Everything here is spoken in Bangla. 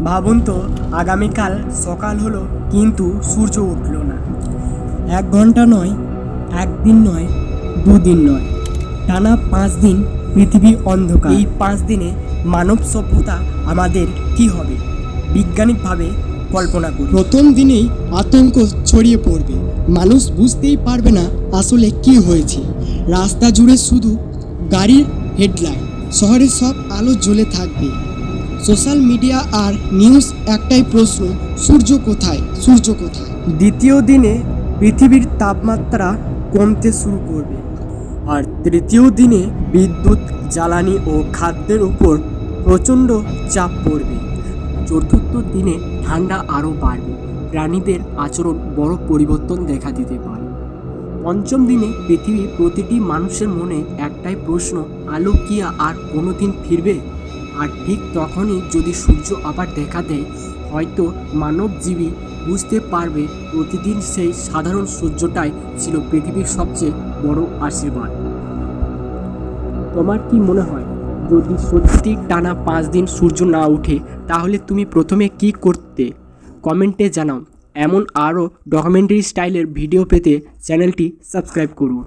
ভাবুন তো, আগামীকাল সকাল হলো কিন্তু সূর্য উঠল না। 1 ঘন্টা নয়, 1 দিন নয়, 2 দিন নয়, টানা 5 দিন পৃথিবী অন্ধকার। এই 5 দিনে মানব সভ্যতা আমাদের কি হবে বিজ্ঞানিকভাবে কল্পনা করি। প্রথম দিনেই আতঙ্ক ছড়িয়ে পড়বে, মানুষ বুঝতেই পারবে না আসলে কি হয়েছে। রাস্তা জুড়ে শুধু গাড়ির হেডলাইট, শহরের সব আলো জ্বলে থাকবে। সোশ্যাল মিডিয়া আর নিউজ একটাই প্রশ্ন, সূর্য কোথায়, সূর্য কোথায়। দ্বিতীয় দিনে পৃথিবীর তাপমাত্রা কমতে শুরু করবে, আর তৃতীয় দিনে বিদ্যুৎ, জ্বালানি ও খাদ্যের উপর প্রচণ্ড চাপ পড়বে। চতুর্থ দিনে ঠান্ডা আরও বাড়বে, প্রাণীদের আচরণ বড় পরিবর্তন দেখা দিতে পারে। পঞ্চম দিনে পৃথিবীর প্রতিটি মানুষের মনে একটাই প্রশ্ন, আলো কি আর কোনো দিন ফিরবে? আর ঠিক তখনই যদি সূর্য আবার দেখা দেয়, হয়তো মানবজীবী বুঝতে পারবে প্রতিদিন সেই সাধারণ সূর্যটাই ছিল পৃথিবীর সবচেয়ে বড় আশীর্বাদ। তোমার কি মনে হয়, যদি সত্যি টানা 5 দিন সূর্য না ওঠে তাহলে তুমি প্রথমে কি করতে? কমেন্টে জানাও। এমন আরও ডকুমেন্টারি স্টাইলের ভিডিও পেতে চ্যানেলটি সাবস্ক্রাইব করুন।